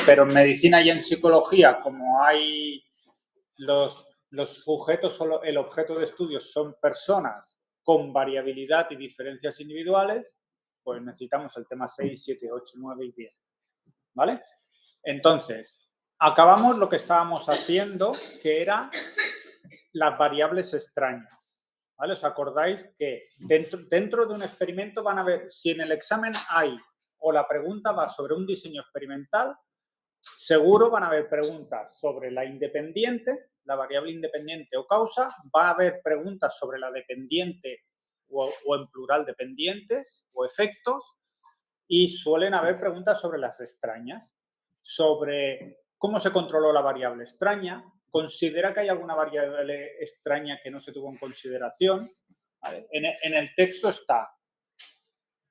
Pero en medicina y en psicología, como hay los sujetos, solo el objeto de estudio son personas con variabilidad y diferencias individuales, pues necesitamos el tema 6, 7, 8, 9 y 10. ¿Vale? Entonces, acabamos lo que estábamos haciendo, que era las variables extrañas. ¿Vale? ¿Os acordáis que dentro de un experimento van a ver si en el examen hay o la pregunta va sobre un diseño experimental? Seguro van a haber preguntas sobre la independiente, la variable independiente o causa, va a haber preguntas sobre la dependiente o en plural dependientes o efectos, y suelen haber preguntas sobre las extrañas, sobre cómo se controló la variable extraña, considera que hay alguna variable extraña que no se tuvo en consideración. ¿Vale? En el texto está.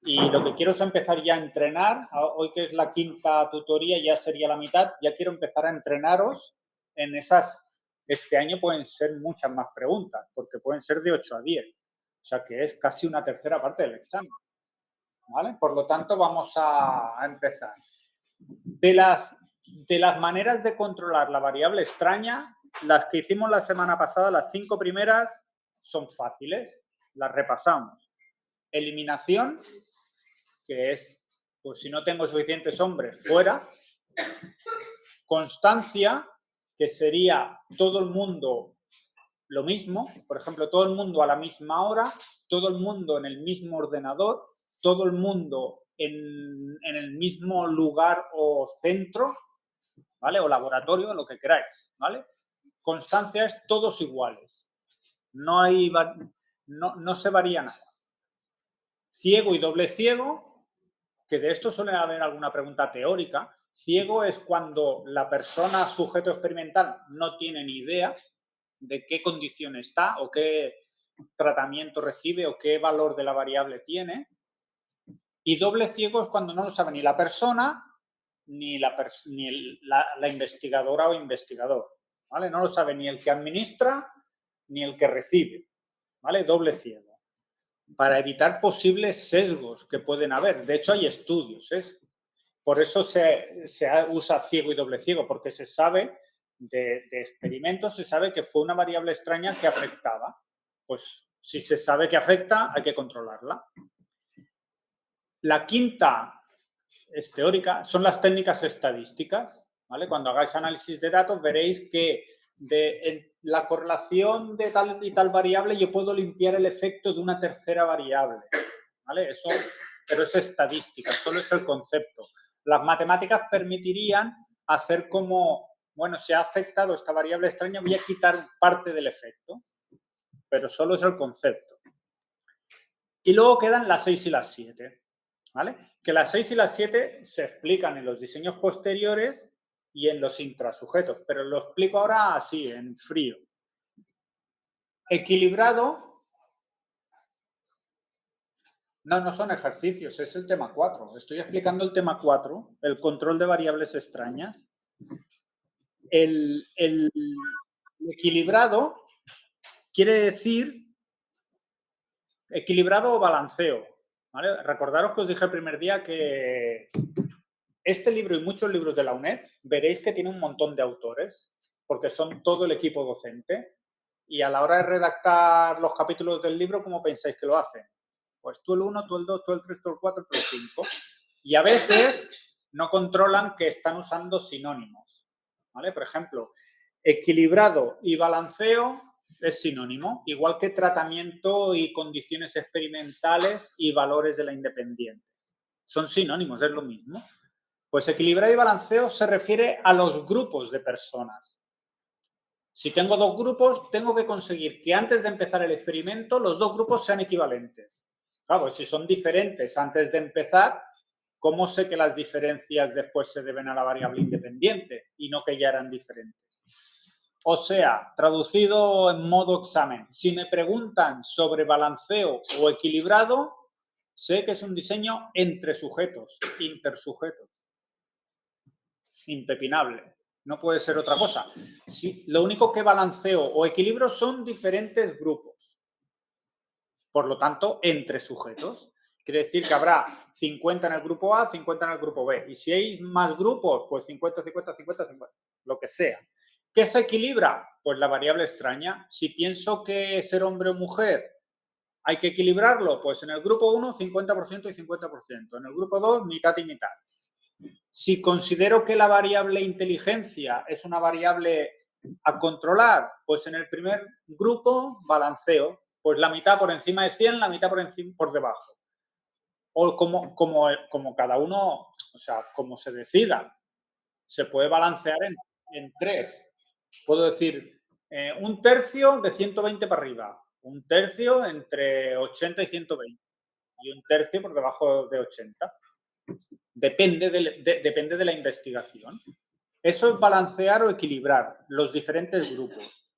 Y lo que quiero es empezar ya a entrenar, hoy que es la quinta tutoría, ya sería la mitad, ya quiero empezar a entrenaros en esas. Este año pueden ser muchas más preguntas, porque pueden ser de 8 a 10, o sea que es casi una tercera parte del examen. ¿Vale? Por lo tanto, vamos a empezar. De las maneras de controlar la variable extraña, las que hicimos la semana pasada, las 5 primeras, son fáciles, las repasamos. Eliminación, que es, pues si no tengo suficientes hombres, fuera. Constancia, que sería todo el mundo lo mismo, por ejemplo, todo el mundo a la misma hora, todo el mundo en el mismo ordenador, todo el mundo en el mismo lugar o centro, ¿vale? O laboratorio, lo que queráis, ¿vale? Constancia es todos iguales. No se varía nada. Ciego y doble ciego, que de esto suele haber alguna pregunta teórica. Ciego es cuando la persona sujeto experimental no tiene ni idea de qué condición está o qué tratamiento recibe o qué valor de la variable tiene. Y doble ciego es cuando no lo sabe ni la persona ni la investigadora o investigador. ¿Vale? No lo sabe ni el que administra ni el que recibe. ¿Vale? Doble ciego. Para evitar posibles sesgos que pueden haber. De hecho, hay estudios. Por eso se usa ciego y doble ciego, porque se sabe de experimentos, se sabe que fue una variable extraña que afectaba. Pues si se sabe que afecta, hay que controlarla. La quinta es teórica, son las técnicas estadísticas. ¿Vale? Cuando hagáis análisis de datos veréis que de la correlación de tal y tal variable yo puedo limpiar el efecto de una tercera variable. ¿Vale? Eso, pero es estadística, solo es el concepto. Las matemáticas permitirían hacer como, bueno, se ha afectado esta variable extraña, voy a quitar parte del efecto, pero solo es el concepto. Y luego quedan las 6 y las 7. ¿Vale? Que las 6 y las 7 se explican en los diseños posteriores y en los intrasujetos, pero lo explico ahora así, en frío. Equilibrado, no son ejercicios, es el tema 4. Estoy explicando el tema 4, el control de variables extrañas. El equilibrado quiere decir equilibrado o balanceo. ¿Vale? Recordaros que os dije el primer día que este libro y muchos libros de la UNED veréis que tiene un montón de autores, porque son todo el equipo docente, y a la hora de redactar los capítulos del libro, ¿cómo pensáis que lo hacen? Pues tú el 1, tú el 2, tú el 3, tú el 4, tú el 5. Y a veces no controlan que están usando sinónimos. ¿Vale? Por ejemplo, equilibrado y balanceo es sinónimo, igual que tratamiento y condiciones experimentales y valores de la independiente. Son sinónimos, es lo mismo. Pues equilibrado y balanceo se refiere a los grupos de personas. Si tengo dos grupos, tengo que conseguir que antes de empezar el experimento los dos grupos sean equivalentes. Claro, pues si son diferentes antes de empezar, ¿cómo sé que las diferencias después se deben a la variable independiente y no que ya eran diferentes? O sea, traducido en modo examen, si me preguntan sobre balanceo o equilibrado, sé que es un diseño entre sujetos, intersujetos. Impepinable. No puede ser otra cosa. Si, lo único que balanceo o equilibro son diferentes grupos. Por lo tanto, entre sujetos. Quiere decir que habrá 50 en el grupo A, 50 en el grupo B. Y si hay más grupos, pues 50, 50, 50, 50, lo que sea. ¿Qué se equilibra? Pues la variable extraña. Si pienso que ser hombre o mujer hay que equilibrarlo, pues en el grupo 1, 50% y 50%. En el grupo 2, mitad y mitad. Si considero que la variable inteligencia es una variable a controlar, pues en el primer grupo balanceo, pues la mitad por encima de 100, la mitad por debajo. O como cada uno, o sea, como se decida. Se puede balancear en 3. Puedo decir, un tercio de 120 para arriba, un tercio entre 80 y 120 y un tercio por debajo de 80. Depende de la investigación. Eso es balancear o equilibrar los diferentes grupos.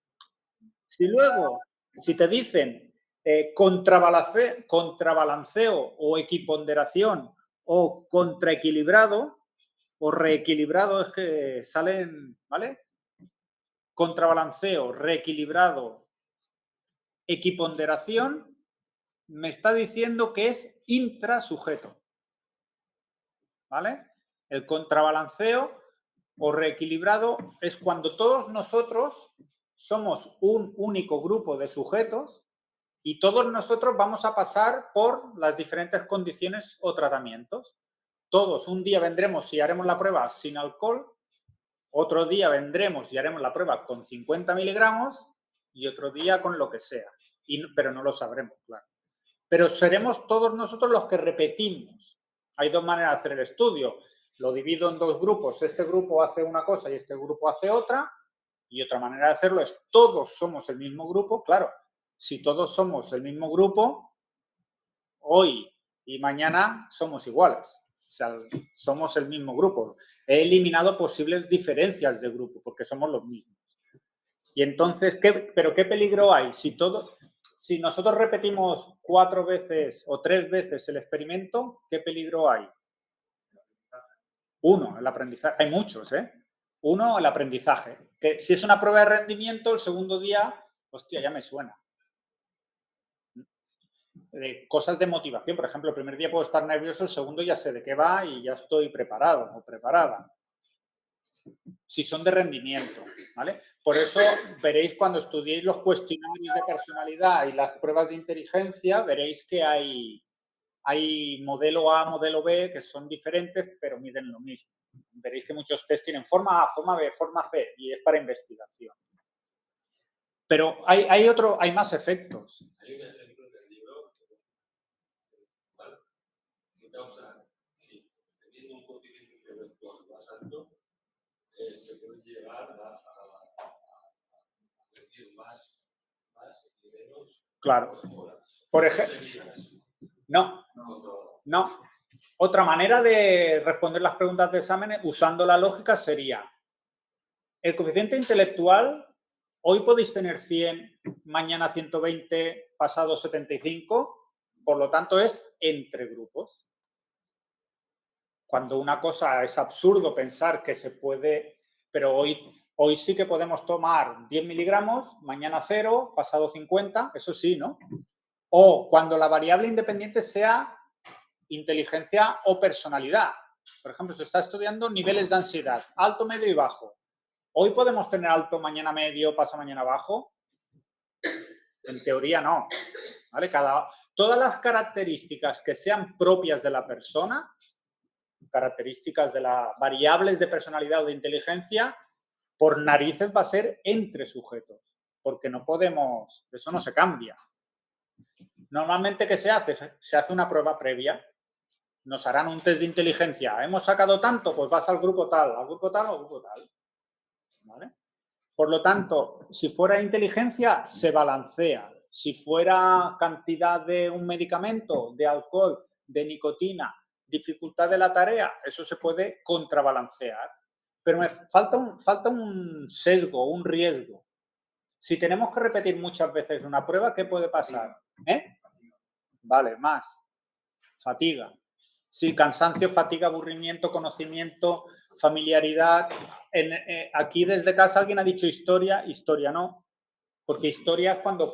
Si luego, si te dicen contrabalanceo o equiponderación o contraequilibrado o reequilibrado, es que salen, ¿vale? Contrabalanceo, reequilibrado, equiponderación, me está diciendo que es intrasujeto, ¿vale? El contrabalanceo o reequilibrado es cuando todos nosotros somos un único grupo de sujetos y todos nosotros vamos a pasar por las diferentes condiciones o tratamientos. Todos un día vendremos y haremos la prueba sin alcohol, otro día vendremos y haremos la prueba con 50 miligramos y otro día con lo que sea, pero no lo sabremos, claro. Pero seremos todos nosotros los que repetimos. Hay dos maneras de hacer el estudio. Lo divido en dos grupos. Este grupo hace una cosa y este grupo hace otra. Y otra manera de hacerlo es todos somos el mismo grupo. Claro, si todos somos el mismo grupo, hoy y mañana somos iguales. O sea, somos el mismo grupo. He eliminado posibles diferencias de grupo porque somos los mismos. Y entonces, ¿pero qué peligro hay? Si nosotros repetimos 4 veces o 3 veces el experimento, ¿qué peligro hay? Uno, el aprendizaje. Hay muchos, ¿eh? Uno, el aprendizaje. Que si es una prueba de rendimiento, el segundo día, hostia, ya me suena. Cosas de motivación. Por ejemplo, el primer día puedo estar nervioso, el segundo ya sé de qué va y ya estoy preparado o preparada. Si son de rendimiento, ¿vale? Por eso veréis cuando estudiéis los cuestionarios de personalidad y las pruebas de inteligencia, veréis que hay modelo A, modelo B, que son diferentes, pero miden lo mismo. Veréis que muchos test tienen forma A, forma B, forma C, y es para investigación. Pero hay más efectos. Hay un ejemplo del libro que causa, si teniendo un coeficiente intelectual más alto, se puede llegar a rendir más y menos. Claro. Por ejemplo, no. Otra manera de responder las preguntas de exámenes usando la lógica sería: el coeficiente intelectual, hoy podéis tener 100, mañana 120, pasado 75, por lo tanto es entre grupos. Cuando una cosa es absurdo pensar que se puede, pero hoy sí que podemos tomar 10 miligramos, mañana 0, pasado 50, eso sí, ¿no? O cuando la variable independiente sea inteligencia o personalidad. Por ejemplo, se está estudiando niveles de ansiedad, alto, medio y bajo. Hoy podemos tener alto, mañana medio, pasa mañana bajo. En teoría no. ¿Vale? Todas las características que sean propias de la persona, características de las variables de personalidad o de inteligencia, por narices va a ser entre sujetos, porque no podemos, eso no se cambia. Normalmente, ¿qué se hace? Se hace una prueba previa. Nos harán un test de inteligencia. ¿Hemos sacado tanto? Pues vas al grupo tal, al grupo tal o al grupo tal. ¿Vale? Por lo tanto, si fuera inteligencia, se balancea. Si fuera cantidad de un medicamento, de alcohol, de nicotina, dificultad de la tarea, eso se puede contrabalancear. Pero me falta un sesgo, un riesgo. Si tenemos que repetir muchas veces una prueba, ¿qué puede pasar? Vale, más. Fatiga. Sí, cansancio, fatiga, aburrimiento, conocimiento, familiaridad. Aquí desde casa alguien ha dicho historia no. Porque historia es cuando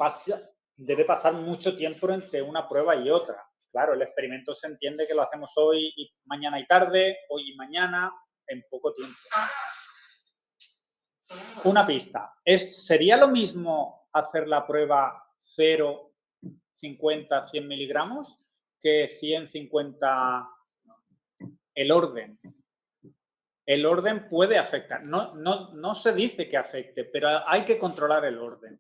debe pasar mucho tiempo entre una prueba y otra. claro, el experimento se entiende que lo hacemos hoy y mañana y tarde, hoy y mañana, en poco tiempo. Una pista. ¿Sería lo mismo hacer la prueba 0, 50, 100 miligramos que 100, 50? El orden. El orden puede afectar. No se dice que afecte, pero hay que controlar el orden.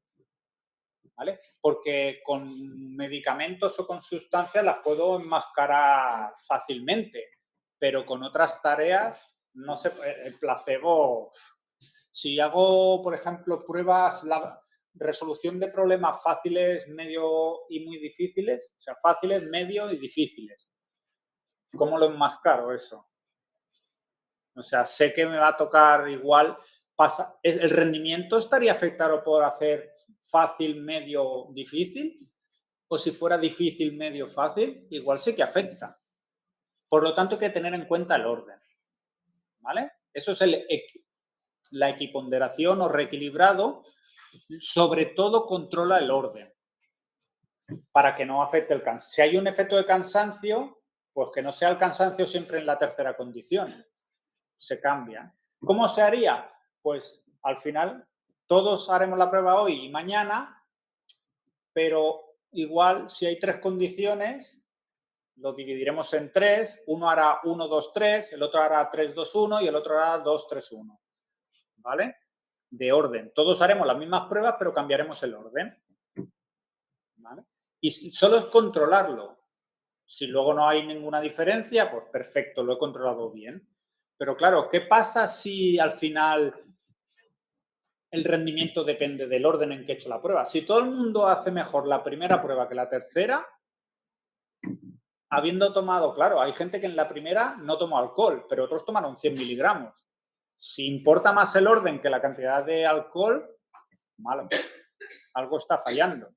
¿Vale? Porque con medicamentos o con sustancias las puedo enmascarar fácilmente, pero con otras tareas no se puede. El placebo. Si hago, por ejemplo, pruebas, la resolución de problemas fáciles, medio y muy difíciles, o sea, fáciles, medio y difíciles, ¿cómo lo enmascaro eso? O sea, sé que me va a tocar igual. ¿El rendimiento estaría afectado por hacer fácil, medio, difícil? O si fuera difícil, medio, fácil, igual sí que afecta. Por lo tanto, hay que tener en cuenta el orden. ¿Vale? Eso es la equiponderación o reequilibrado. Sobre todo controla el orden para que no afecte el cansancio. Si hay un efecto de cansancio, pues que no sea el cansancio siempre en la tercera condición. Se cambia. ¿Cómo se haría? Pues al final todos haremos la prueba hoy y mañana, pero igual si hay 3 condiciones, lo dividiremos en 3. Uno hará 1, 2, 3, el otro hará 3, 2, 1 y el otro hará 2, 3, 1. ¿Vale? De orden. Todos haremos las mismas pruebas, pero cambiaremos el orden. ¿Vale? Y solo es controlarlo. Si luego no hay ninguna diferencia, pues perfecto, lo he controlado bien. Pero claro, ¿qué pasa si al final el rendimiento depende del orden en que he hecho la prueba? Si todo el mundo hace mejor la primera prueba que la tercera, habiendo tomado, claro, hay gente que en la primera no tomó alcohol, pero otros tomaron 100 miligramos. Si importa más el orden que la cantidad de alcohol, malo, algo está fallando.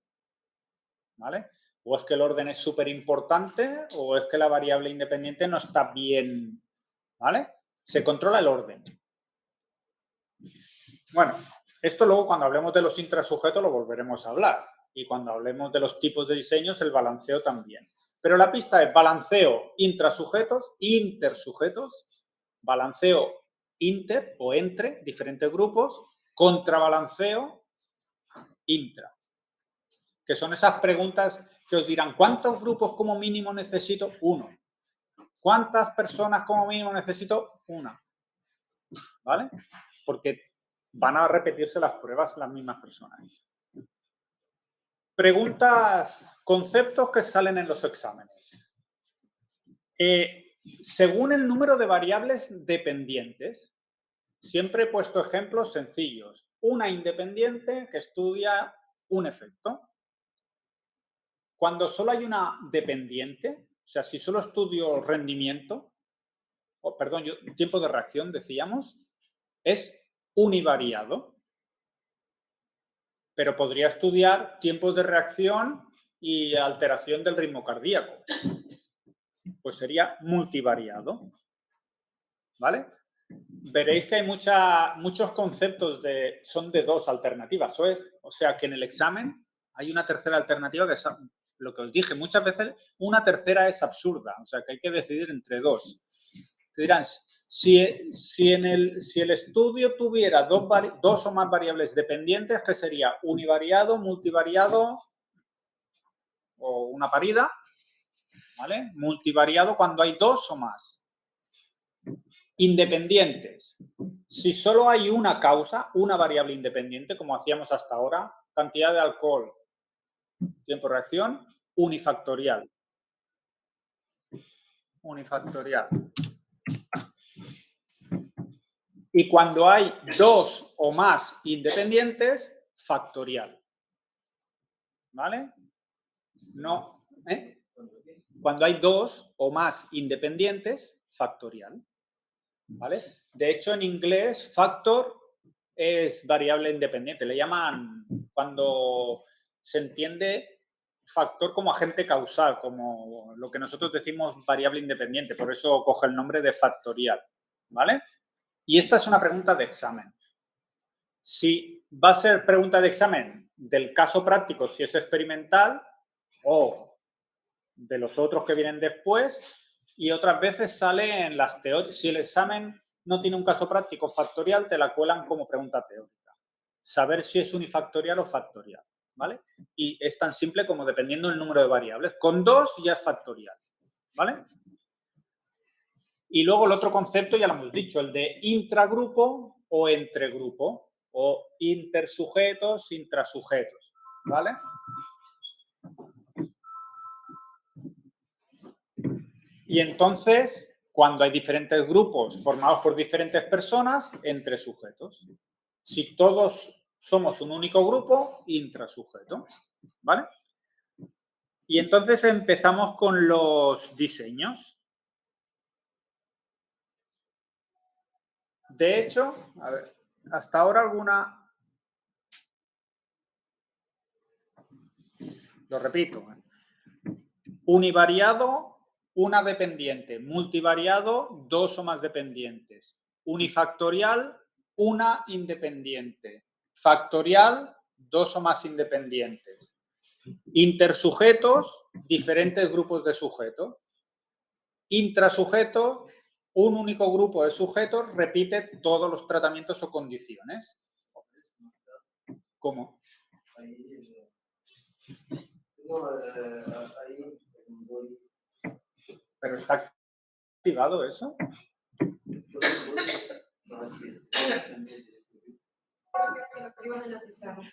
¿Vale? O es que el orden es súper importante o es que la variable independiente no está bien. ¿Vale? Se controla el orden. Bueno, esto luego cuando hablemos de los intrasujetos lo volveremos a hablar. Y cuando hablemos de los tipos de diseños, el balanceo también. Pero la pista es balanceo intrasujetos, intersujetos, balanceo inter o entre diferentes grupos, contrabalanceo intra. Que son esas preguntas que os dirán, ¿cuántos grupos como mínimo necesito? 1. ¿Cuántas personas como mínimo necesito? 1. ¿Vale? Porque van a repetirse las pruebas las mismas personas. Preguntas, conceptos que salen en los exámenes. Según el número de variables dependientes, siempre he puesto ejemplos sencillos. Una independiente que estudia un efecto. Cuando solo hay una dependiente, o sea, si solo estudio rendimiento, tiempo de reacción, decíamos, es univariado. Pero podría estudiar tiempos de reacción y alteración del ritmo cardíaco. Pues sería multivariado. ¿Vale? Veréis que hay muchos conceptos son de 2 alternativas. O sea, que en el examen hay una tercera alternativa que es lo que os dije. Muchas veces una tercera es absurda. O sea, que hay que decidir entre 2. Te dirán, si el estudio tuviera 2 o más variables dependientes, ¿qué sería? Univariado, multivariado o una parida. ¿Vale? Multivariado cuando hay 2 o más. Independientes. Si solo hay una causa, una variable independiente, como hacíamos hasta ahora, cantidad de alcohol, tiempo de reacción, unifactorial. Unifactorial. Y cuando hay 2 o más independientes, factorial. ¿Vale? No. Cuando hay 2 o más independientes, factorial. ¿Vale? De hecho, en inglés, factor es variable independiente. Le llaman, cuando se entiende factor como agente causal, como lo que nosotros decimos variable independiente. Por eso coge el nombre de factorial. ¿Vale? Y esta es una pregunta de examen. Si va a ser pregunta de examen del caso práctico, si es experimental, o de los otros que vienen después y otras veces sale en las teorías. Si el examen no tiene un caso práctico factorial, te la cuelan como pregunta teórica. Saber si es unifactorial o factorial, ¿vale? Y es tan simple como dependiendo del número de variables. Con 2 ya es factorial, ¿vale? Y luego el otro concepto ya lo hemos dicho, el de intragrupo o entregrupo, o intersujetos, intrasujetos, ¿vale? Y entonces, cuando hay diferentes grupos formados por diferentes personas, entre sujetos. Si todos somos un único grupo, intrasujeto, ¿vale? Y entonces empezamos con los diseños. De hecho, a ver, hasta ahora alguna... Lo repito. Univariado, una dependiente. Multivariado, dos o más dependientes. Unifactorial, una independiente. Factorial, dos o más independientes. Intersujetos, diferentes grupos de sujetos. Intrasujeto, un único grupo de sujetos repite todos los tratamientos o condiciones. ¿Cómo? ¿Pero está activado eso?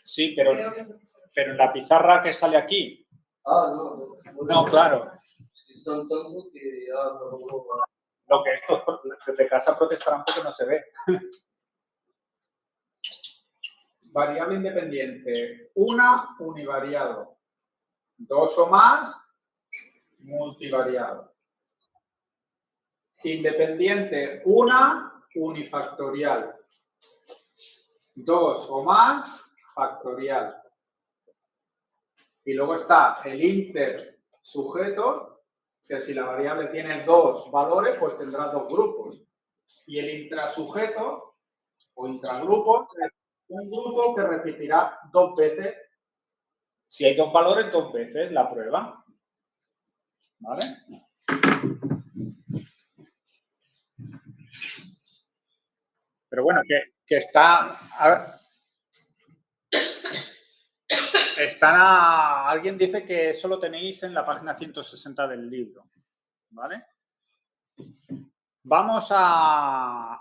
Sí, pero en la pizarra que sale aquí. Ah, no. No, claro. Están tanto que ya no. Lo que estos desde casa protestarán porque no se ve. Variable independiente. Una, univariado. Dos o más, multivariado. Independiente, una, unifactorial. Dos o más, factorial. Y luego está el intersujeto, que si la variable tiene dos valores, pues tendrá dos grupos. Y el intrasujeto o intragrupo es un grupo que repetirá dos veces. Si hay dos valores, dos veces la prueba. ¿Vale? Pero bueno, que está... alguien dice que eso lo tenéis en la página 160 del libro. ¿Vale? Vamos a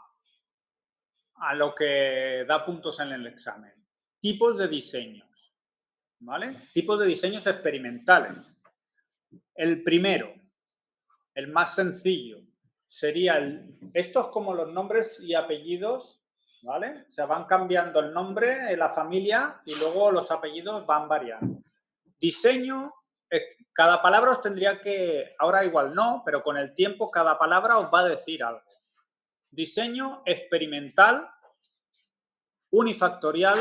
lo que da puntos en el examen. Tipos de diseños. ¿Vale? Tipos de diseños experimentales. El primero, el más sencillo, sería estos como los nombres y apellidos, ¿vale? O sea, van cambiando el nombre, la familia y luego los apellidos van variando. Diseño, cada palabra os tendría que, ahora igual no, pero con el tiempo cada palabra os va a decir algo. Diseño experimental, unifactorial,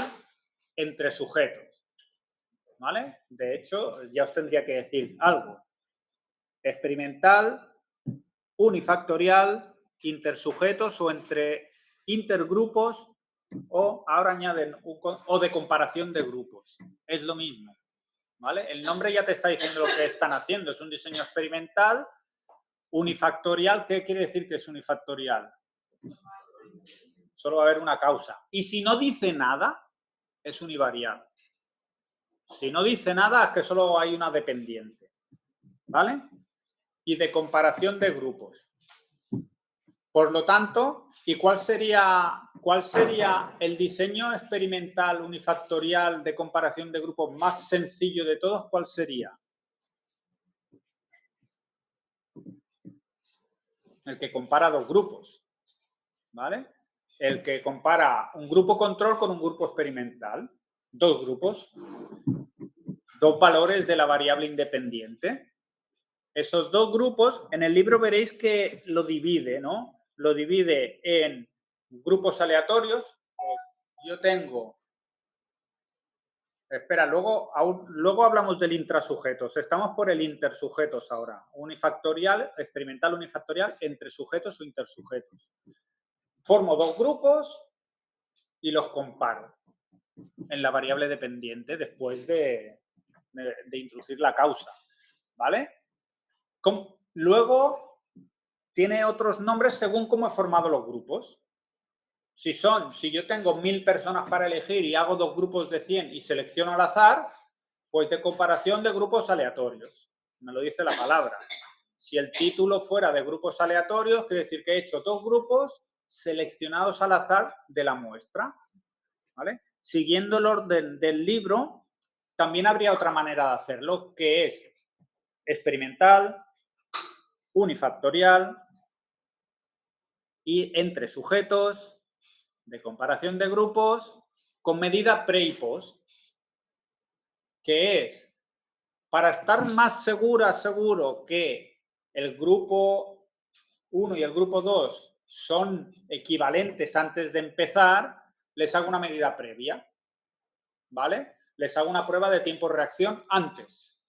entre sujetos, ¿vale? De hecho, ya os tendría que decir algo. Experimental, unifactorial, intersujetos o entre intergrupos o ahora añaden o de comparación de grupos. Es lo mismo, ¿vale? El nombre ya te está diciendo lo que están haciendo. Es un diseño experimental, unifactorial. ¿Qué quiere decir que es unifactorial? Solo va a haber una causa. Y si no dice nada, es univariado. Si no dice nada, es que solo hay una dependiente, ¿vale? Y de comparación de grupos. Por lo tanto, ¿y cuál sería el diseño experimental unifactorial de comparación de grupos más sencillo de todos? ¿Cuál sería? El que compara dos grupos, ¿vale? El que compara un grupo control con un grupo experimental. Dos grupos, dos valores de la variable independiente. Esos dos grupos, en el libro veréis que lo divide, ¿no? Lo divide en grupos aleatorios. Pues yo tengo... Espera, luego hablamos del intrasujetos. Estamos por el intersujetos ahora. Unifactorial, experimental unifactorial, entre sujetos o intersujetos. Formo dos grupos y los comparo en la variable dependiente después de introducir la causa, ¿vale? Luego tiene otros nombres según cómo he formado los grupos. Si yo tengo 1000 personas para elegir y hago 2 grupos de 100 y selecciono al azar, pues de comparación de grupos aleatorios. Me lo dice la palabra. Si el título fuera de grupos aleatorios, quiere decir que he hecho 2 grupos seleccionados al azar de la muestra. ¿Vale? Siguiendo el orden del libro, también habría otra manera de hacerlo, que es experimental, unifactorial y entre sujetos, de comparación de grupos, con medida pre y post, que es para estar más seguro que el grupo 1 y el grupo 2 son equivalentes antes de empezar, les hago una medida previa, ¿vale? Les hago una prueba de tiempo de reacción antes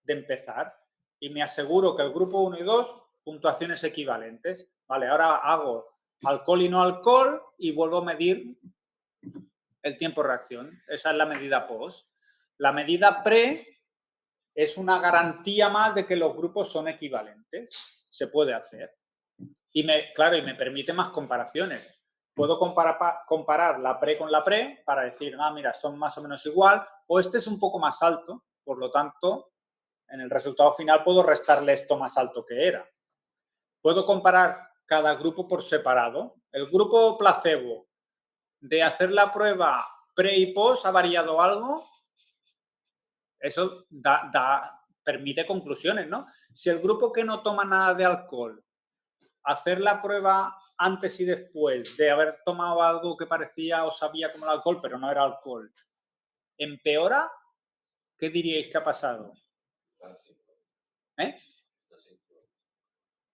de empezar y me aseguro que el grupo 1 y 2, puntuaciones equivalentes. Vale, ahora hago alcohol y no alcohol y vuelvo a medir el tiempo de reacción. Esa es la medida post. La medida pre es una garantía más de que los grupos son equivalentes. Se puede hacer. Y me permite más comparaciones. Puedo comparar la pre con la pre para decir, mira, son más o menos igual, o este es un poco más alto, por lo tanto, en el resultado final puedo restarle esto más alto que era. Puedo comparar cada grupo por separado. El grupo placebo, de hacer la prueba pre y post, ¿ha variado algo? Eso permite conclusiones, ¿no? Si el grupo que no toma nada de alcohol, hacer la prueba antes y después de haber tomado algo que parecía o sabía como el alcohol, pero no era alcohol, ¿empeora? ¿Qué diríais que ha pasado? ¿Eh?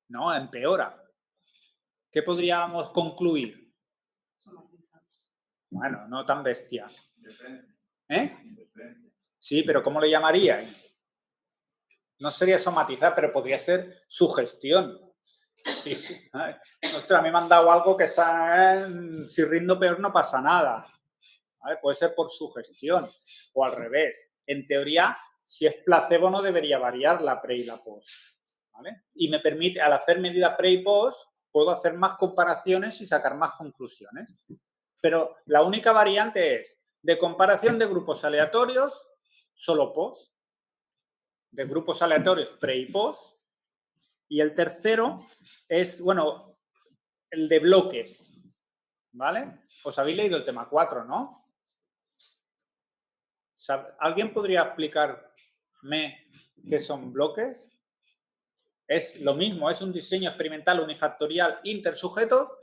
No, empeora. ¿Qué podríamos concluir? Bueno, no tan bestia. ¿Eh? Sí, pero ¿cómo le llamaríais? No sería somatizar, pero podría ser sugestión. Sí, sí. Ostras, a mí me han dado algo que si rindo peor no pasa nada. ¿Vale? Puede ser por sugestión o al revés. En teoría, si es placebo no debería variar la pre y la post. ¿Vale? Y me permite, al hacer medida pre y post, puedo hacer más comparaciones y sacar más conclusiones. Pero la única variante es de comparación de grupos aleatorios, solo post. De grupos aleatorios pre y post. Y el tercero es, bueno, el de bloques. ¿Vale? Os habéis leído el tema 4, ¿no? ¿Alguien podría explicarme qué son bloques? Es lo mismo, es un diseño experimental unifactorial intersujeto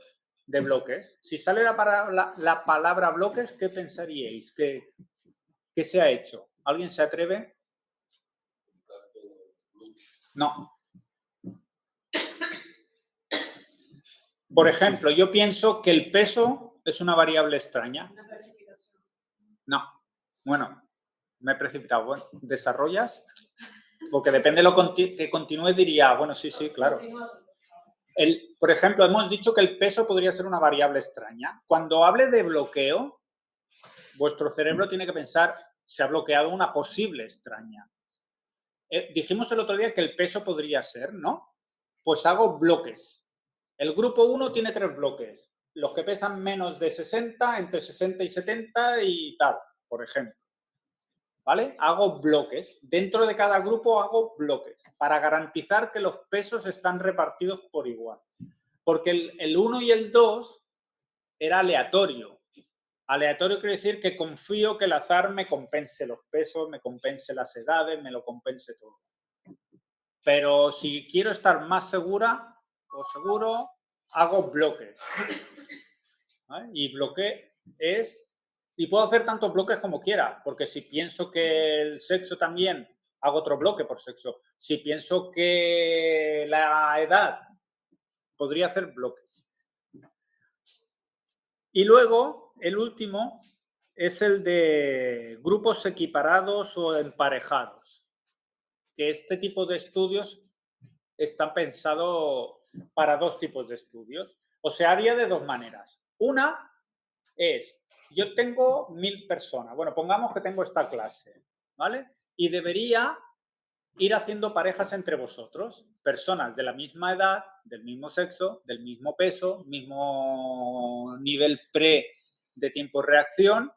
de bloques. Si sale la palabra bloques, ¿qué pensaríais? ¿Qué se ha hecho? ¿Alguien se atreve? No. Por ejemplo, yo pienso que el peso es una variable extraña. Una precipitación. No. Bueno, me he precipitado. Bueno, ¿desarrollas? Porque depende de lo que continúe, diría, bueno, sí, claro. Por ejemplo, hemos dicho que el peso podría ser una variable extraña. Cuando hable de bloqueo, vuestro cerebro tiene que pensar, se ha bloqueado una posible extraña. Dijimos el otro día que el peso podría ser, ¿no? Pues hago bloques. El grupo 1 tiene 3 bloques. Los que pesan menos de 60, entre 60 y 70 y tal, por ejemplo. ¿Vale? Hago bloques. Dentro de cada grupo hago bloques para garantizar que los pesos están repartidos por igual. Porque el 1 y el 2 era aleatorio. Aleatorio quiere decir que confío que el azar me compense los pesos, me compense las edades, me lo compense todo. Pero si quiero estar más segura o seguro, hago bloques. ¿Vale? Y bloque es... Y puedo hacer tantos bloques como quiera, porque si pienso que el sexo también, hago otro bloque por sexo. Si pienso que la edad, podría hacer bloques. Y luego, el último es el de grupos equiparados o emparejados. Que este tipo de estudios están pensados para 2 tipos de estudios. O se haría de 2 maneras. Una es, yo tengo 1000 personas. Bueno, pongamos que tengo esta clase, ¿vale? Y debería ir haciendo parejas entre vosotros, personas de la misma edad, del mismo sexo, del mismo peso, mismo nivel pre de tiempo-reacción,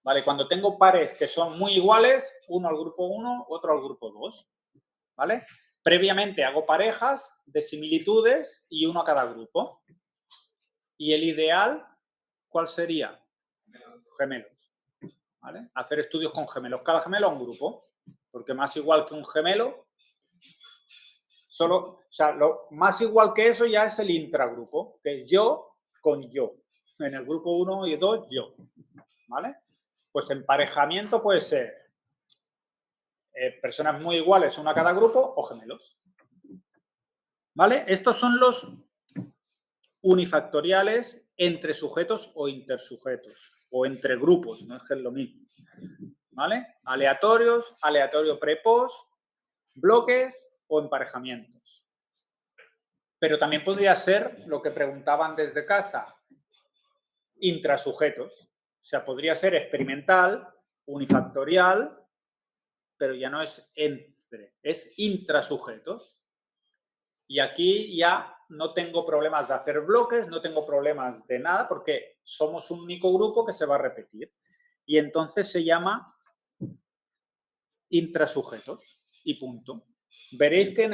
¿vale? Cuando tengo pares que son muy iguales, uno al grupo 1, otro al grupo 2, ¿vale? Previamente hago parejas de similitudes y uno a cada grupo. Y el ideal, ¿cuál sería? Gemelos, ¿vale? Hacer estudios con gemelos. Cada gemelo a un grupo, porque más igual que un gemelo, solo, o sea, lo más igual que eso ya es el intragrupo, que es yo con yo. En el grupo 1 y 2, yo, ¿vale? Pues emparejamiento puede ser personas muy iguales, una a cada grupo, o gemelos, ¿vale? Estos son los unifactoriales entre sujetos o intersujetos, o entre grupos, no es que es lo mismo, ¿vale? Aleatorios, aleatorio pre-post, bloques o emparejamientos. Pero también podría ser lo que preguntaban desde casa, intrasujetos. O sea, podría ser experimental, unifactorial, pero ya no es entre, es intrasujetos. Y aquí ya no tengo problemas de hacer bloques, no tengo problemas de nada, porque somos un único grupo que se va a repetir. Y entonces se llama intrasujetos y punto. Veréis que en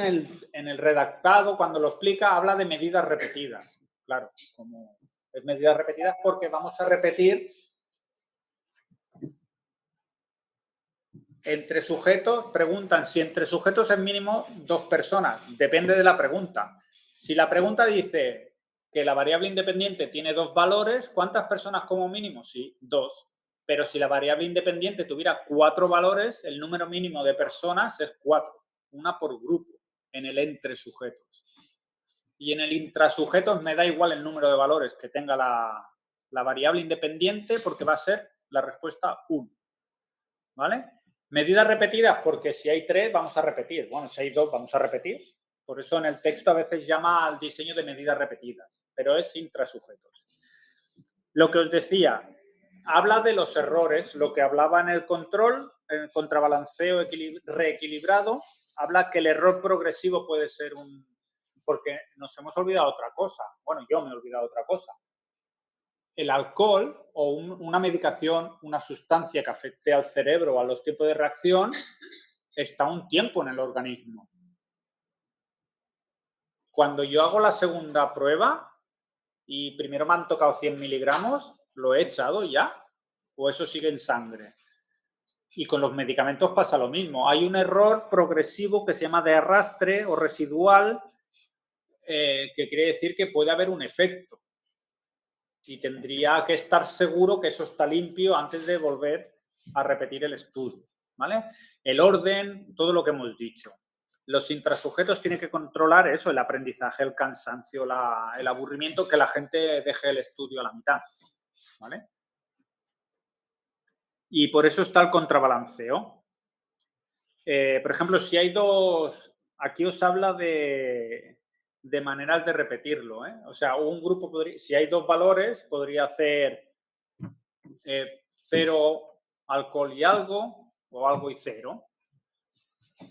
el redactado, cuando lo explica, habla de medidas repetidas. Claro, como es medidas repetidas porque vamos a repetir entre sujetos. Preguntan si entre sujetos es mínimo 2 personas. Depende de la pregunta. Si la pregunta dice que la variable independiente tiene 2 valores, ¿cuántas personas como mínimo? Sí, 2. Pero si la variable independiente tuviera 4 valores, el número mínimo de personas es 4. Una por grupo en el entre sujetos. Y en el intrasujetos me da igual el número de valores que tenga la variable independiente, porque va a ser la respuesta 1. ¿Vale? Medidas repetidas, porque si hay 3 vamos a repetir. Bueno, si hay 2 vamos a repetir. Por eso en el texto a veces llama al diseño de medidas repetidas, pero es intrasujetos. Lo que os decía, habla de los errores, lo que hablaba en el control, en el contrabalanceo reequilibrado, habla que el error progresivo puede ser un... Porque nos hemos olvidado otra cosa. Bueno, yo me he olvidado otra cosa. El alcohol o una medicación, una sustancia que afecte al cerebro o a los tiempos de reacción, está un tiempo en el organismo. Cuando yo hago la segunda prueba y primero me han tocado 100 miligramos, ¿lo he echado ya? ¿O eso sigue en sangre? Y con los medicamentos pasa lo mismo. Hay un error progresivo que se llama de arrastre o residual, que quiere decir que puede haber un efecto. Y tendría que estar seguro que eso está limpio antes de volver a repetir el estudio, ¿vale? El orden, todo lo que hemos dicho. Los intrasujetos tienen que controlar eso, el aprendizaje, el cansancio, el aburrimiento, que la gente deje el estudio a la mitad, ¿vale? Y por eso está el contrabalanceo. Por ejemplo, si hay dos, aquí os habla de maneras de repetirlo, ¿eh? O sea, un grupo podría, si hay 2 valores, podría hacer 0 alcohol y algo, o algo y 0.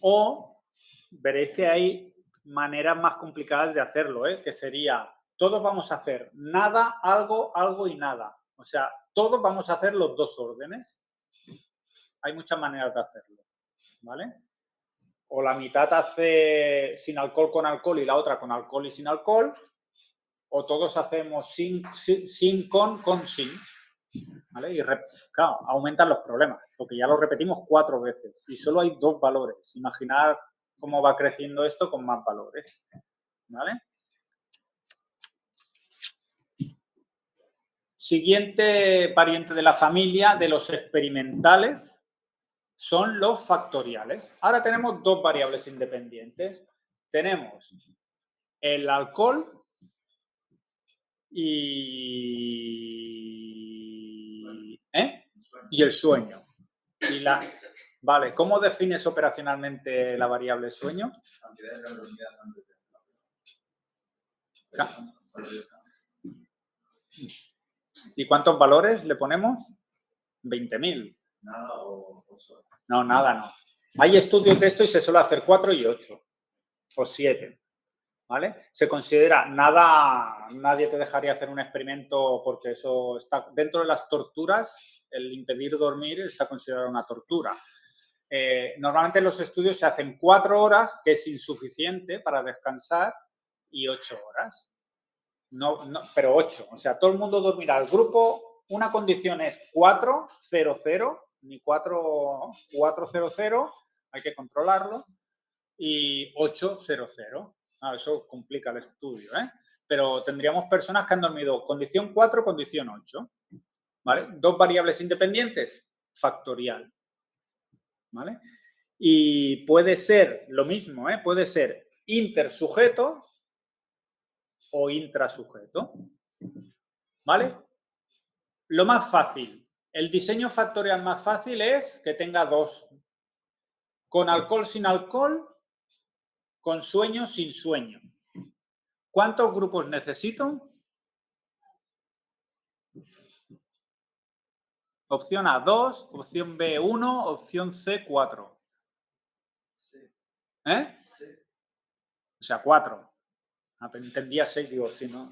O veréis que hay maneras más complicadas de hacerlo, ¿eh? Que sería, todos vamos a hacer nada, algo, algo y nada. O sea, todos vamos a hacer los 2 órdenes. Hay muchas maneras de hacerlo, ¿vale? O la mitad hace sin alcohol con alcohol y la otra con alcohol y sin alcohol. O todos hacemos sin con sin. ¿Vale? Y claro, aumentan los problemas, porque ya lo repetimos 4 veces y solo hay 2 valores. Imaginar cómo va creciendo esto con más valores. ¿Vale? Siguiente pariente de la familia de los experimentales son los factoriales. Ahora tenemos 2 variables independientes. Tenemos el alcohol y el sueño. Vale, ¿cómo defines operacionalmente la variable sueño? ¿Y cuántos valores le ponemos? 20.000. Nada o 8. No, nada no. Hay estudios de esto y se suele hacer 4 y 8 o 7. ¿Vale? Se considera nadie te dejaría hacer un experimento porque eso está dentro de las torturas, el impedir dormir está considerado una tortura. Normalmente los estudios se hacen 4 horas, que es insuficiente para descansar, y 8 horas. Pero 8, o sea, todo el mundo dormirá. El grupo, una condición es 4-0-0, ni 4-4-0-0, hay que controlarlo, y 8-0-0. Eso complica el estudio, ¿eh? Pero tendríamos personas que han dormido condición 4, condición 8. ¿Vale? Dos variables independientes, factorial. ¿Vale? Y puede ser lo mismo, ¿eh? Puede ser intersujeto o intrasujeto. ¿Vale? Lo más fácil, el diseño factorial más fácil es que tenga dos. Con alcohol, sin alcohol, con sueño, sin sueño. ¿Cuántos grupos necesito? Opción A, 2, opción B, 1, opción C, 4. ¿Eh? O sea, 4. Entendía 6, digo, si no.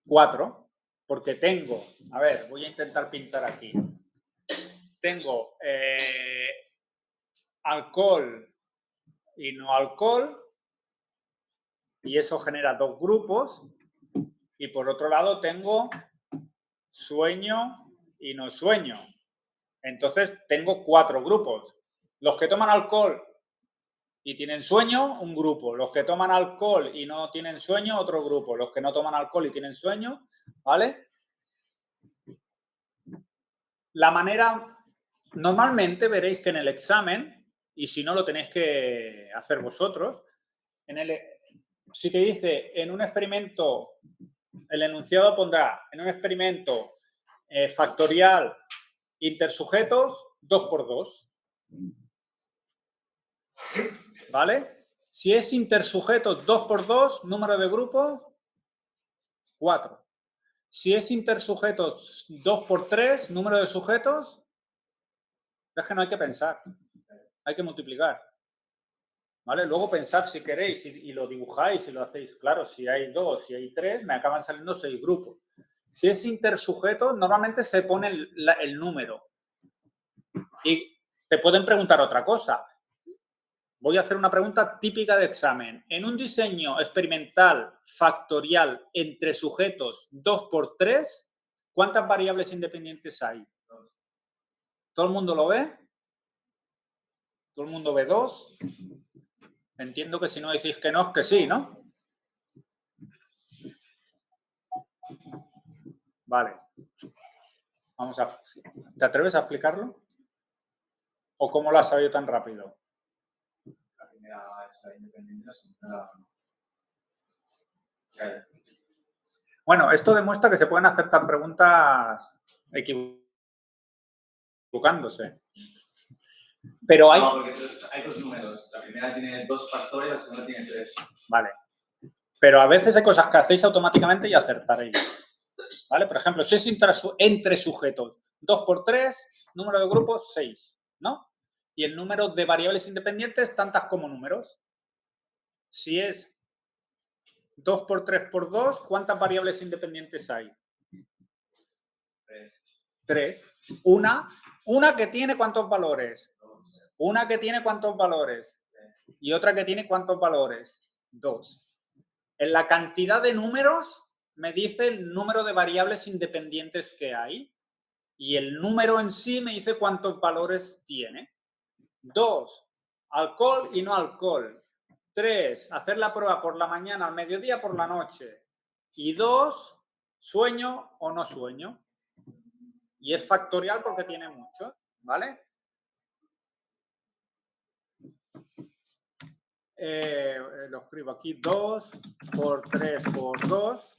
4, porque tengo, a ver, voy a intentar pintar aquí. Tengo alcohol y no alcohol, y eso genera dos grupos. Y por otro lado tengo sueño y no sueño. Entonces tengo 4 grupos. Los que toman alcohol y tienen sueño, un grupo. Los que toman alcohol y no tienen sueño, otro grupo. Los que no toman alcohol y tienen sueño, ¿vale? La manera, normalmente veréis que en el examen, y si no lo tenéis que hacer vosotros, si te dice en un experimento, el enunciado pondrá en un experimento factorial intersujetos 2×2. ¿Vale? Si es intersujetos 2×2, número de grupo, 4. Si es intersujetos 2×3, número de sujetos, es que no hay que pensar, hay que multiplicar. ¿Vale? Luego pensad si queréis y lo dibujáis y lo hacéis. Claro, si hay 2, si hay 3, me acaban saliendo 6 grupos. Si es intersujeto, normalmente se pone el número. Y te pueden preguntar otra cosa. Voy a hacer una pregunta típica de examen. En un diseño experimental factorial entre sujetos 2×3, ¿cuántas variables independientes hay? ¿Todo el mundo lo ve? ¿Todo el mundo ve 2? Entiendo que si no decís que no, es que sí, ¿no? Vale. Vamos a... ¿Te atreves a explicarlo? ¿O cómo lo has sabido tan rápido? La primera es la independiente, la segunda la... Bueno, esto demuestra que se pueden hacer tan preguntas equivocándose. Pero hay... No, porque hay dos números. La primera tiene 2 factores y la segunda tiene 3. Vale. Pero a veces hay cosas que hacéis automáticamente y acertaréis. ¿Vale? Por ejemplo, si es entre sujetos 2×3, número de grupos 6, ¿no? Y el número de variables independientes, tantas como números. Si es 2×3×2, ¿cuántas variables independientes hay? 3. Una que tiene ¿cuántos valores? Una que tiene ¿cuántos valores? Y otra que tiene ¿cuántos valores? 2. En la cantidad de números me dice el número de variables independientes que hay. Y el número en sí me dice cuántos valores tiene. 2, alcohol y no alcohol. 3, hacer la prueba por la mañana, al mediodía, por la noche. Y 2, sueño o no sueño. Y es factorial porque tiene muchos, ¿vale? Lo escribo aquí, 2×3×2.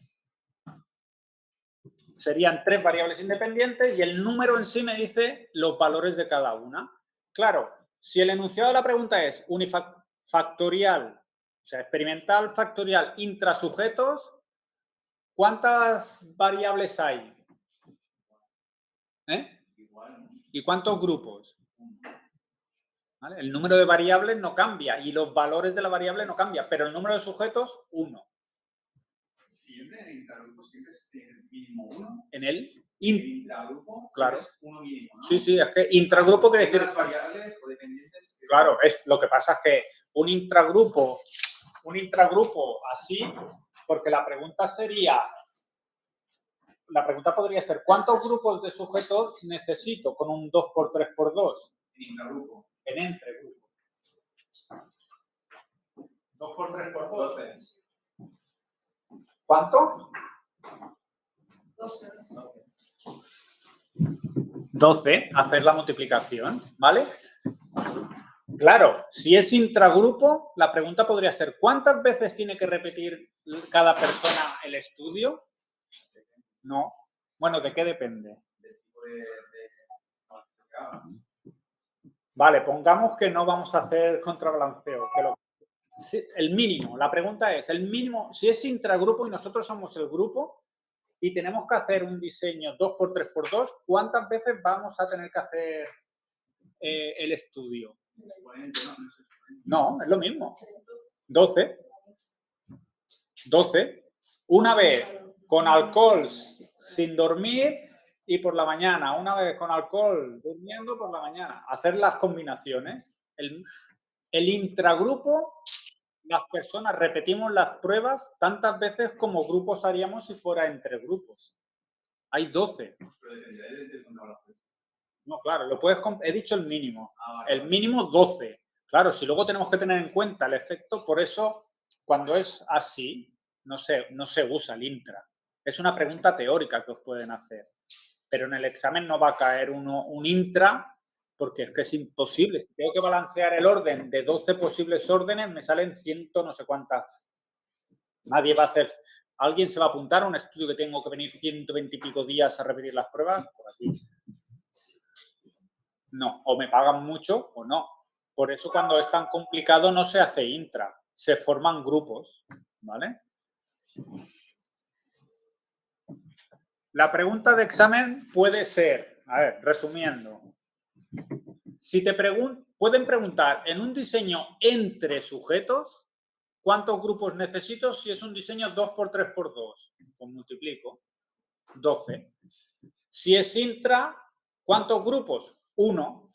Serían 3 variables independientes y el número en sí me dice los valores de cada una. Claro, si el enunciado de la pregunta es unifactorial, o sea, experimental factorial intrasujetos, ¿cuántas variables hay? ¿Y cuántos grupos? ¿Vale? El número de variables no cambia y los valores de la variable no cambian, pero el número de sujetos, 1. Siempre en el intragrupo siempre tiene mínimo 1. En el intragrupo claro. es 1 mínimo, ¿no? Sí, sí, es que intragrupo quiere decir... Las variables o dependientes... Claro, lo que pasa es que un intragrupo así, porque la pregunta sería... La pregunta podría ser, ¿cuántos grupos de sujetos necesito con un 2x3x2? En intragrupo. En entregrupo. 2x3x2. 12. ¿Cuánto? 12. 12, hacer la multiplicación, ¿vale? Claro, si es intragrupo, la pregunta podría ser, ¿cuántas veces tiene que repetir cada persona el estudio? No. Bueno, ¿de qué depende? Del tipo de Vale, pongamos que no vamos a hacer contrabalanceo. El mínimo, la pregunta es, el mínimo, si es intragrupo y nosotros somos el grupo y tenemos que hacer un diseño 2x3x2, ¿cuántas veces vamos a tener que hacer el estudio? No, es lo mismo. 12. 12. Una vez con alcohol sin dormir y por la mañana. Una vez con alcohol durmiendo por la mañana. Hacer las combinaciones. El intragrupo, las personas repetimos las pruebas tantas veces como grupos haríamos si fuera entre grupos. Hay 12. No, claro, he dicho el mínimo. El mínimo 12. Claro, si luego tenemos que tener en cuenta el efecto, por eso cuando es así, no se usa el intra. Es una pregunta teórica que os pueden hacer. Pero en el examen no va a caer un intra porque es que es imposible. Si tengo que balancear el orden de 12 posibles órdenes, me salen 100 no sé cuántas. Nadie va a hacer... ¿Alguien se va a apuntar a un estudio que tengo que venir 120 y pico días a repetir las pruebas? Por aquí. No, o me pagan mucho o no. Por eso cuando es tan complicado no se hace intra, se forman grupos, ¿vale? La pregunta de examen puede ser, a ver, resumiendo, si pueden preguntar en un diseño entre sujetos, ¿cuántos grupos necesito si es un diseño 2x3x2? Pues multiplico, 12. Si es intra, ¿cuántos grupos? 1.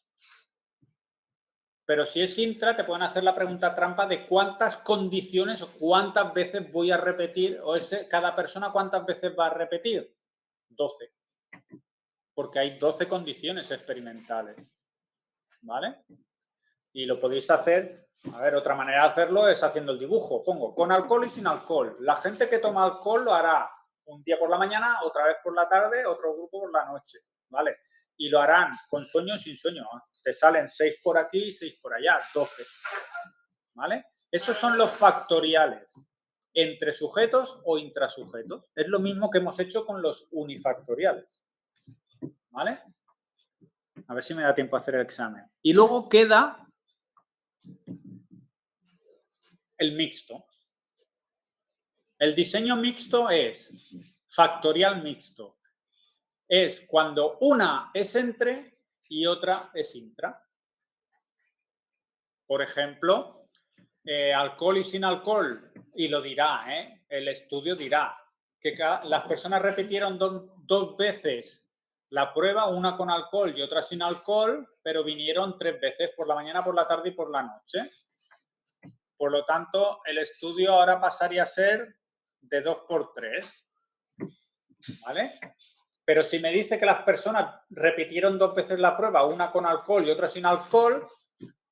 Pero si es intra, te pueden hacer la pregunta trampa de cuántas condiciones o cuántas veces voy a repetir, o cada persona cuántas veces va a repetir. 12. Porque hay 12 condiciones experimentales. ¿Vale? Y lo podéis hacer, a ver, otra manera de hacerlo es haciendo el dibujo. Pongo con alcohol y sin alcohol. La gente que toma alcohol lo hará un día por la mañana, otra vez por la tarde, otro grupo por la noche. ¿Vale? Y lo harán con sueño y sin sueño. Te salen 6 por aquí y 6 por allá, 12. ¿Vale? Esos son los factoriales, entre sujetos o intrasujetos. Es lo mismo que hemos hecho con los unifactoriales. ¿Vale? A ver si me da tiempo a hacer el examen. Y luego queda el mixto. El diseño mixto es factorial mixto. Es cuando una es entre y otra es intra. Por ejemplo, alcohol y sin alcohol, y lo dirá, el estudio dirá que las personas repitieron dos veces la prueba, una con alcohol y otra sin alcohol, pero vinieron 3 veces, por la mañana, por la tarde y por la noche. Por lo tanto, el estudio ahora pasaría a ser de 2x3, ¿vale? Pero si me dice que las personas repitieron 2 veces la prueba, una con alcohol y otra sin alcohol,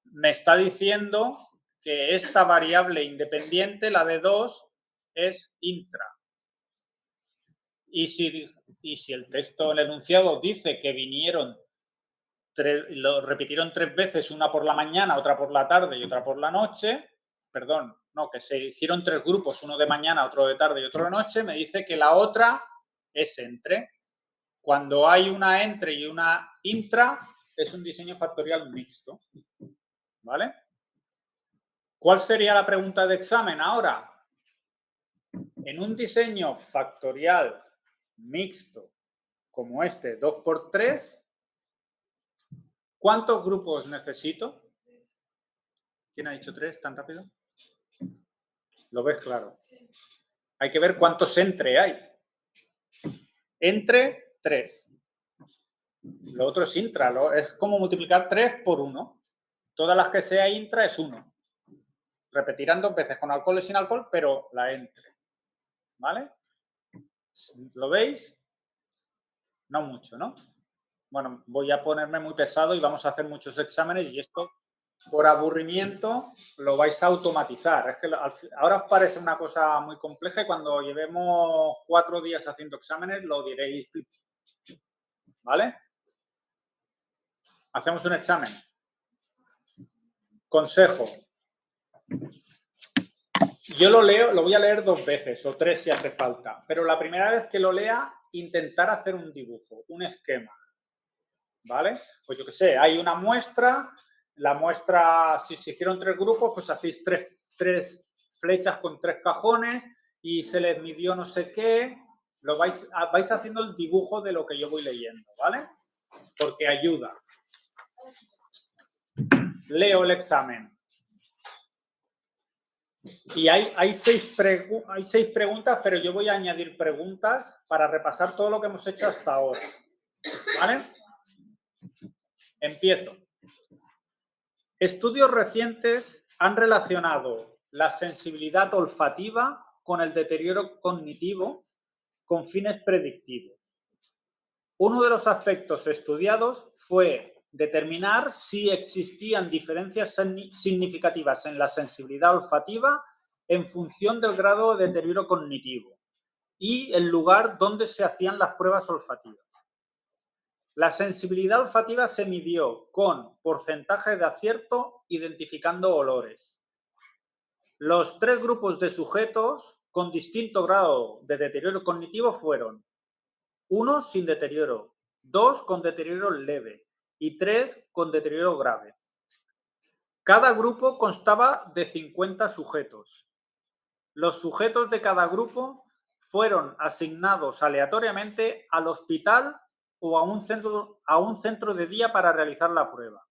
me está diciendo que esta variable independiente, la de 2, es intra. Y si el texto, el enunciado dice que lo repitieron 3 veces, una por la mañana, otra por la tarde y otra por la noche, perdón, no, que se hicieron 3 grupos, uno de mañana, otro de tarde y otro de noche, me dice que la otra es entre. Cuando hay una entre y una intra, es un diseño factorial mixto. ¿Vale? ¿Cuál sería la pregunta de examen ahora? En un diseño factorial mixto como este, 2x3, ¿cuántos grupos necesito? ¿Quién ha dicho 3 tan rápido? ¿Lo ves claro? Sí. Hay que ver cuántos entre hay. Entre 3. Lo otro es intra. Es como multiplicar 3 por 1. Todas las que sea intra es 1. Repetirán 2 veces con alcohol y sin alcohol, pero la entre. ¿Vale? ¿Lo veis? No mucho, ¿no? Bueno, voy a ponerme muy pesado y vamos a hacer muchos exámenes y esto, por aburrimiento, lo vais a automatizar. Es que ahora os parece una cosa muy compleja y cuando llevemos 4 días haciendo exámenes lo diréis. ¿Vale? Hacemos un examen. Consejo. Yo lo leo, lo voy a leer 2 veces o 3 si hace falta, pero la primera vez que lo lea, intentar hacer un dibujo, un esquema. ¿Vale? Pues yo qué sé, hay una muestra, la muestra, si se hicieron 3 grupos, pues hacéis 3 flechas con 3 cajones y se les midió no sé qué, vais haciendo el dibujo de lo que yo voy leyendo, ¿vale? Porque ayuda. Leo el examen. Y hay 6 preguntas, pero yo voy a añadir preguntas para repasar todo lo que hemos hecho hasta ahora. ¿Vale? Empiezo. Estudios recientes han relacionado la sensibilidad olfativa con el deterioro cognitivo con fines predictivos. Uno de los aspectos estudiados fue determinar si existían diferencias significativas en la sensibilidad olfativa en función del grado de deterioro cognitivo y el lugar donde se hacían las pruebas olfativas. La sensibilidad olfativa se midió con porcentaje de acierto identificando olores. Los 3 grupos de sujetos con distinto grado de deterioro cognitivo fueron 1 sin deterioro, 2 con deterioro leve y 3 con deterioro grave. Cada grupo constaba de 50 sujetos. Los sujetos de cada grupo fueron asignados aleatoriamente al hospital o a un centro de día para realizar la prueba.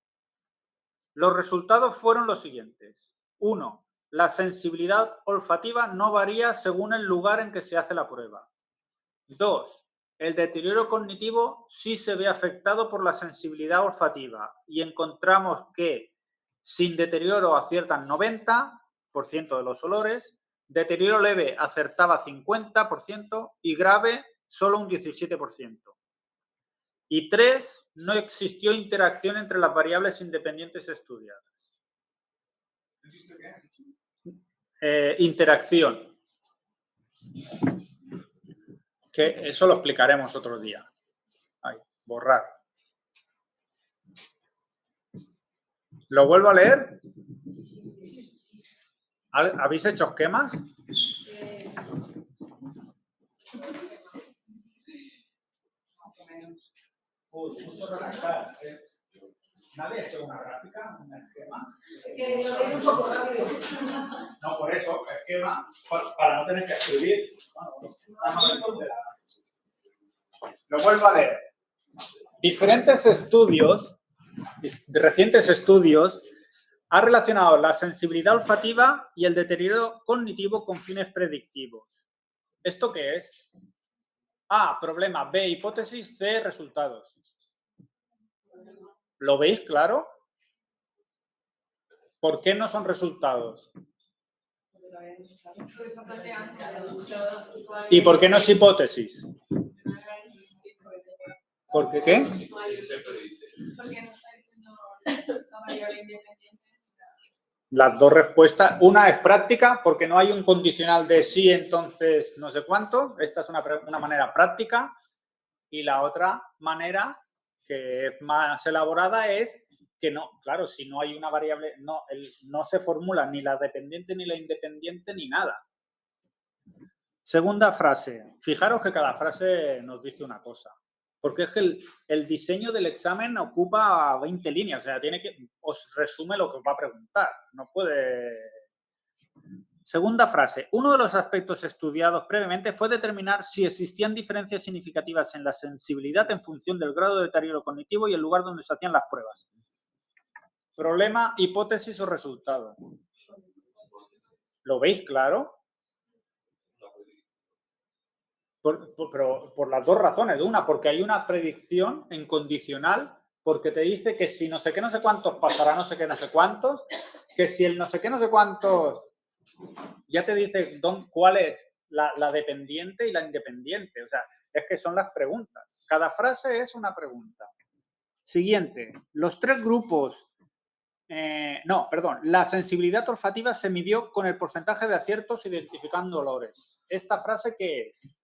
Los resultados fueron los siguientes. 1. La sensibilidad olfativa no varía según el lugar en que se hace la prueba. 2. El deterioro cognitivo sí se ve afectado por la sensibilidad olfativa y encontramos que sin deterioro aciertan 90% de los olores, deterioro leve acertaba 50% y grave solo un 17%. Y 3, no existió interacción entre las variables independientes estudiadas. Interacción. Que eso lo explicaremos otro día. Ahí, borrar. ¿Lo vuelvo a leer? ¿Habéis hecho esquemas? Mucho redactar. ¿Nadie ha hecho una gráfica, un esquema? Lo tengo un poco rápido. No, por eso, esquema, para no tener que escribir. Lo vuelvo a leer. Diferentes estudios, recientes estudios, han relacionado la sensibilidad olfativa y el deterioro cognitivo con fines predictivos. ¿Esto qué es? A, problema. B, hipótesis. C, resultados. ¿Lo veis claro? ¿Por qué no son resultados? ¿Y por qué no es hipótesis? ¿Por qué qué? Porque no está diciendo la variable independiente. Las 2 respuestas. Una es práctica, porque no hay un condicional de sí, entonces no sé cuánto. Esta es una manera práctica. Y la otra manera, que es más elaborada, es que no, claro, si no hay una variable, no se formula ni la dependiente ni la independiente ni nada. Segunda frase. Fijaros que cada frase nos dice una cosa. Porque es que el diseño del examen ocupa 20 líneas. O sea, os resume lo que os va a preguntar. No puede... Segunda frase. Uno de los aspectos estudiados previamente fue determinar si existían diferencias significativas en la sensibilidad en función del grado de deterioro cognitivo y el lugar donde se hacían las pruebas. Problema, hipótesis o resultado. ¿Lo veis claro? Pero por las dos razones. Una, porque hay una predicción en condicional, porque te dice que si no sé qué, no sé cuántos pasará no sé qué, no sé cuántos, que si el no sé qué, no sé cuántos, ya te dice cuál es la dependiente y la independiente. O sea, es que son las preguntas. Cada frase es una pregunta. Siguiente. Los tres grupos... la sensibilidad olfativa se midió con el porcentaje de aciertos identificando olores. ¿Esta frase qué es?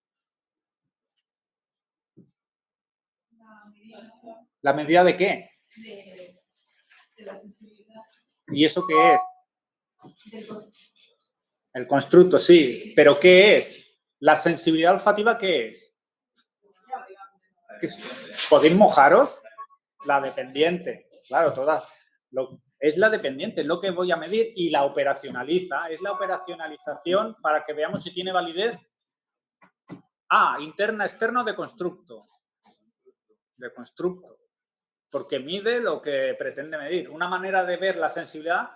¿La medida de qué? De la sensibilidad. ¿Y eso qué es? El constructo, sí. ¿Pero qué es? ¿La sensibilidad olfativa qué es? ¿Podéis mojaros? La dependiente. Claro, es la dependiente, es lo que voy a medir y la operacionaliza. Es la operacionalización para que veamos si tiene validez. Interna, externo de constructo. De constructo. Porque mide lo que pretende medir. Una manera de ver la sensibilidad,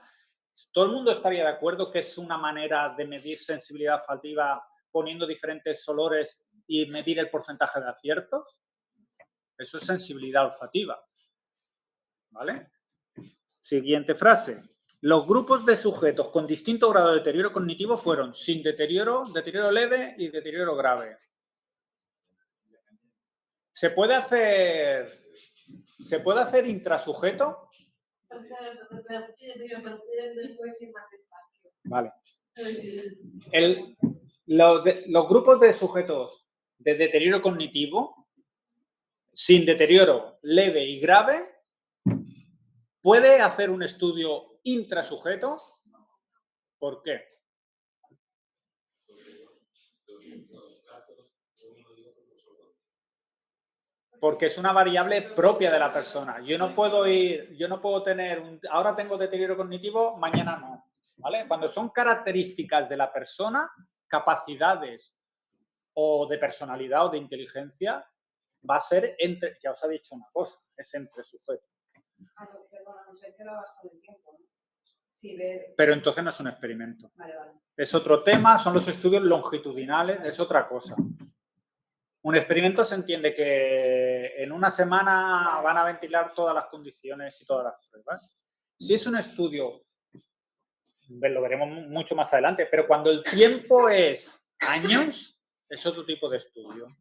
todo el mundo estaría de acuerdo que es una manera de medir sensibilidad olfativa poniendo diferentes olores y medir el porcentaje de aciertos. Eso es sensibilidad olfativa. ¿Vale? Siguiente frase. Los grupos de sujetos con distinto grado de deterioro cognitivo fueron sin deterioro, deterioro leve y deterioro grave. ¿Se puede hacer intrasujeto? Vale. Los grupos de sujetos de deterioro cognitivo, sin deterioro leve y grave, ¿puede hacer un estudio intrasujeto? ¿Por qué? Porque es una variable propia de la persona. Yo no puedo tener ahora tengo deterioro cognitivo, mañana no. ¿Vale? Cuando son características de la persona, capacidades o de personalidad o de inteligencia, va a ser ya os he dicho una cosa, es entre sujetos. Pero entonces no es un experimento. Vale. Es otro tema, son los estudios longitudinales, es otra cosa. Un experimento se entiende que en una semana van a ventilar todas las condiciones y todas las pruebas. Si es un estudio, lo veremos mucho más adelante, pero cuando el tiempo es años, es otro tipo de estudio.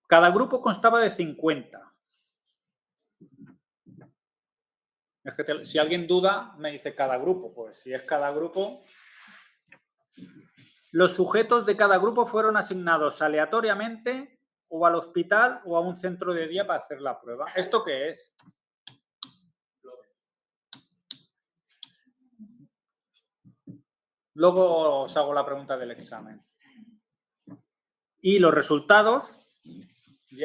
Cada grupo constaba de 50. Es que si alguien duda, me dice cada grupo. Pues si es cada grupo... Los sujetos de cada grupo fueron asignados aleatoriamente o al hospital o a un centro de día para hacer la prueba. ¿Esto qué es? Luego os hago la pregunta del examen. Y los resultados,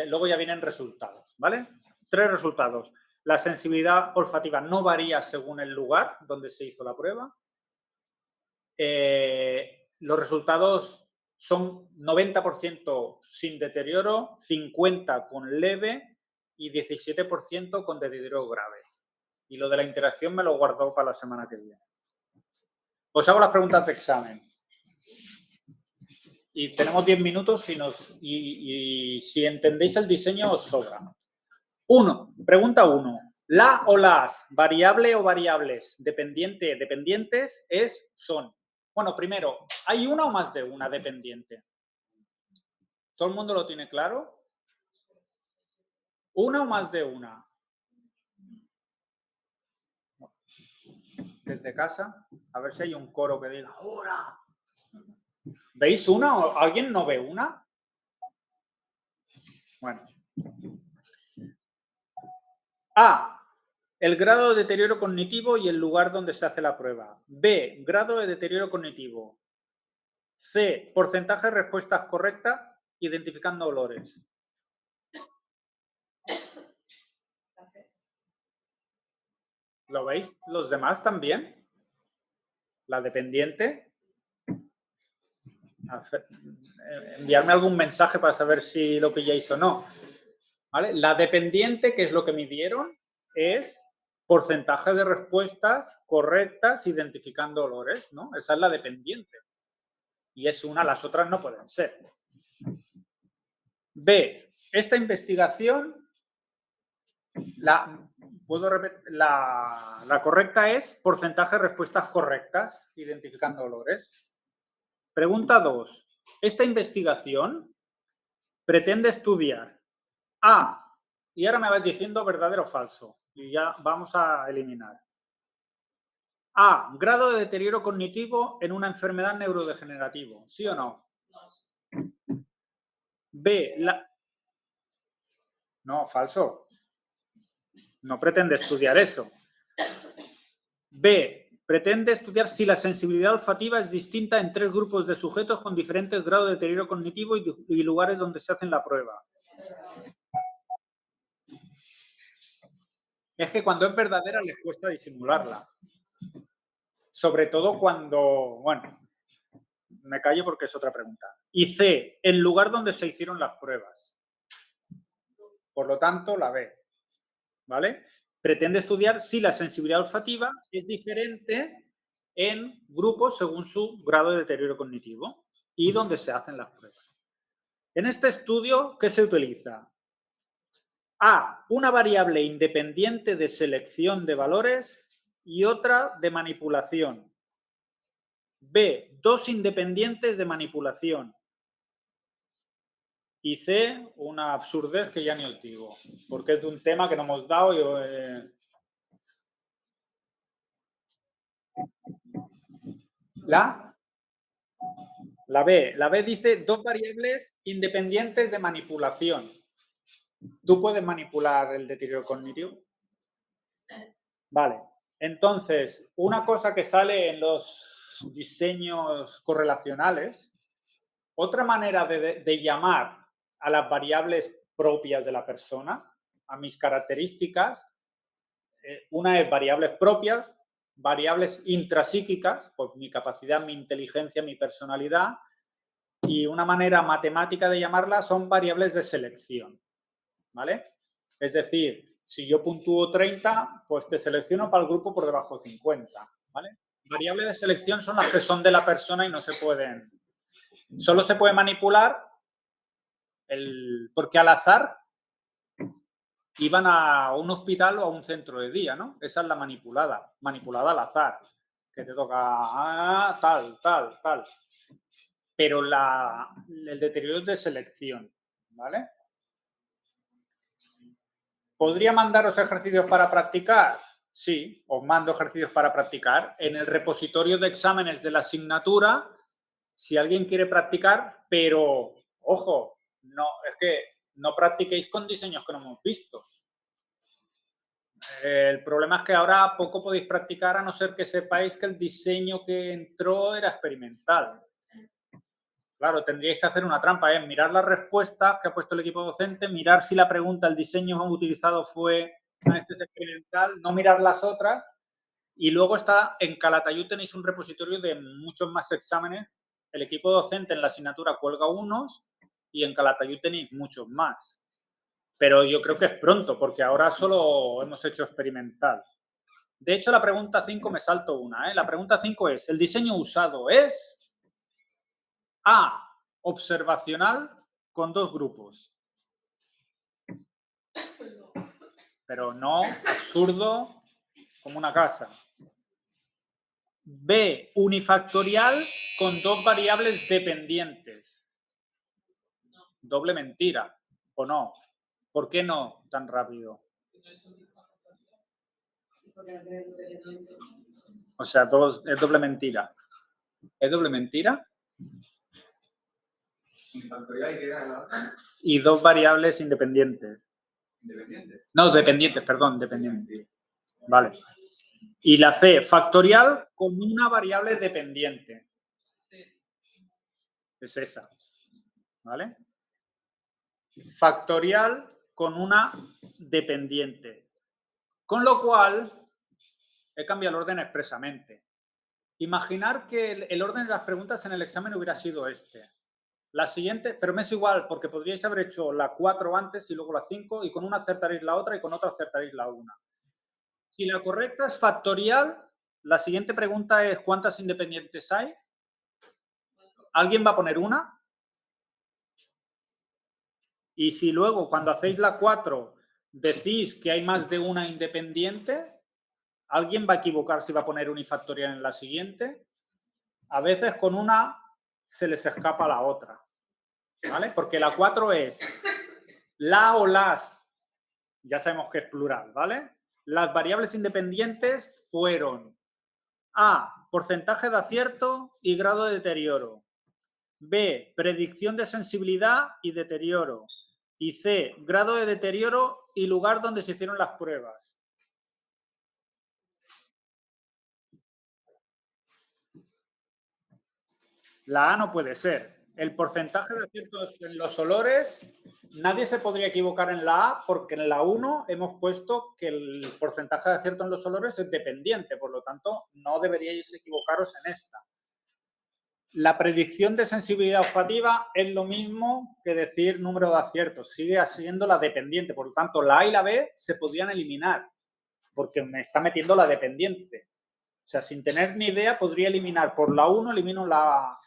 luego ya vienen resultados, ¿vale? 3 resultados. La sensibilidad olfativa no varía según el lugar donde se hizo la prueba. Los resultados son 90% sin deterioro, 50% con leve y 17% con deterioro grave. Y lo de la interacción me lo guardo para la semana que viene. Os hago las preguntas de examen. Y tenemos 10 minutos y si entendéis el diseño os sobra. Pregunta 1. La o las, variable o variables, dependiente, dependientes, son. Bueno, primero, ¿hay una o más de una dependiente? ¿Todo el mundo lo tiene claro? ¿Una o más de una? Desde casa, a ver si hay un coro que diga ¡hora! ¿Veis una o alguien no ve una? Bueno. A. El grado de deterioro cognitivo y el lugar donde se hace la prueba. B. Grado de deterioro cognitivo. C. Porcentaje de respuestas correctas identificando olores. ¿Lo veis? ¿Los demás también? La dependiente. Enviarme algún mensaje para saber si lo pilláis o no. ¿Vale? La dependiente, que es lo que midieron, es porcentaje de respuestas correctas identificando olores, ¿no? Esa es la dependiente. Y es una, las otras no pueden ser. B. Esta investigación, la correcta es porcentaje de respuestas correctas identificando olores. Pregunta 2. Esta investigación pretende estudiar A. Y ahora me vas diciendo verdadero o falso. Y ya vamos a eliminar. A. Grado de deterioro cognitivo en una enfermedad neurodegenerativa. ¿Sí o no? B. No, falso. No pretende estudiar eso. B. Pretende estudiar si la sensibilidad olfativa es distinta en 3 grupos de sujetos con diferentes grados de deterioro cognitivo y lugares donde se hacen la prueba. Es que cuando es verdadera les cuesta disimularla. Sobre todo cuando, bueno, me callo porque es otra pregunta. Y C, el lugar donde se hicieron las pruebas. Por lo tanto, la B. ¿Vale? Pretende estudiar si la sensibilidad olfativa es diferente en grupos según su grado de deterioro cognitivo y donde se hacen las pruebas. En este estudio, ¿qué se utiliza? A, una variable independiente de selección de valores y otra de manipulación. B, 2 independientes de manipulación. Y C, una absurdez que ya ni os digo, porque es de un tema que no hemos dado. La B. La B dice 2 variables independientes de manipulación. ¿Tú puedes manipular el deterioro cognitivo? Vale. Entonces, una cosa que sale en los diseños correlacionales, otra manera de llamar a las variables propias de la persona, a mis características, una es variables propias, variables intrapsíquicas, por mi capacidad, mi inteligencia, mi personalidad, y una manera matemática de llamarlas son variables de selección, ¿vale? Es decir, si yo puntúo 30, pues te selecciono para el grupo por debajo de 50, ¿vale? Variables de selección son las que son de la persona y no se pueden... Solo se puede manipular porque al azar iban a un hospital o a un centro de día, ¿no? Esa es la manipulada al azar, que te toca tal. Pero el deterioro es de selección, ¿vale? ¿Podría mandaros ejercicios para practicar? Sí, os mando ejercicios para practicar. En el repositorio de exámenes de la asignatura, si alguien quiere practicar, pero, ojo, no, es que no practiquéis con diseños que no hemos visto. El problema es que ahora poco podéis practicar a no ser que sepáis que el diseño que entró era experimental. Claro, tendríais que hacer una trampa, mirar las respuestas que ha puesto el equipo docente, mirar si la pregunta, el diseño utilizado fue este es experimental, no mirar las otras. Y luego está, en Calatayud tenéis un repositorio de muchos más exámenes. El equipo docente en la asignatura cuelga unos y en Calatayud tenéis muchos más. Pero yo creo que es pronto, porque ahora solo hemos hecho experimental. De hecho, la pregunta 5 me salto una. La pregunta 5 es, ¿el diseño usado es A, observacional con 2 grupos? Pero no absurdo como una casa. B, unifactorial con 2 variables dependientes. Doble mentira, ¿o no? ¿Por qué no tan rápido? O sea, es doble mentira. ¿Es doble mentira? Y 2 variables independientes. ¿Independientes? No, dependientes, perdón, dependientes. Vale. Y la C, factorial con una variable dependiente. Es esa. ¿Vale? Factorial con una dependiente. Con lo cual, he cambiado el orden expresamente. Imaginar que el orden de las preguntas en el examen hubiera sido este. La siguiente, pero me es igual, porque podríais haber hecho la 4 antes y luego la 5, y con una acertaréis la otra y con otra acertaréis la una. Si la correcta es factorial, la siguiente pregunta es ¿cuántas independientes hay? ¿Alguien va a poner una? Y si luego, cuando hacéis la 4, decís que hay más de una independiente, ¿alguien va a equivocar si va a poner unifactorial en la siguiente? A veces con una se les escapa la otra, ¿vale? Porque la 4 es la o las, ya sabemos que es plural, ¿vale? Las variables independientes fueron A, porcentaje de acierto y grado de deterioro. B, predicción de sensibilidad y deterioro. Y C, grado de deterioro y lugar donde se hicieron las pruebas. La A no puede ser. El porcentaje de aciertos en los olores, nadie se podría equivocar en la A porque en la 1 hemos puesto que el porcentaje de acierto en los olores es dependiente, por lo tanto, no deberíais equivocaros en esta. La predicción de sensibilidad olfativa es lo mismo que decir número de aciertos, sigue siendo la dependiente, por lo tanto, la A y la B se podrían eliminar porque me está metiendo la dependiente. O sea, sin tener ni idea, podría eliminar por la 1, elimino la A.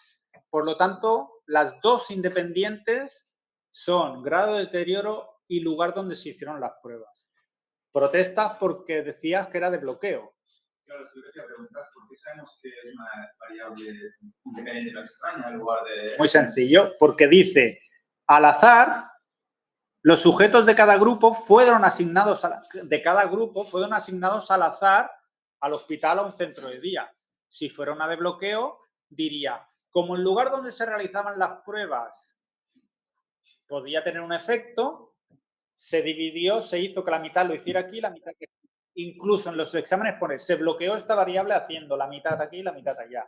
Por lo tanto, las dos independientes son grado de deterioro y lugar donde se hicieron las pruebas. Protestas porque decías que era de bloqueo. Claro, te quería preguntar, ¿por qué sabemos que es una variable independiente no extraña en lugar de...? Muy sencillo, porque dice, al azar, los sujetos de cada grupo fueron asignados al azar al hospital o a un centro de día. Si fuera una de bloqueo, diría, como el lugar donde se realizaban las pruebas podía tener un efecto, se dividió, se hizo que la mitad lo hiciera aquí, la mitad aquí. Incluso en los exámenes pone, se bloqueó esta variable haciendo la mitad aquí y la mitad allá.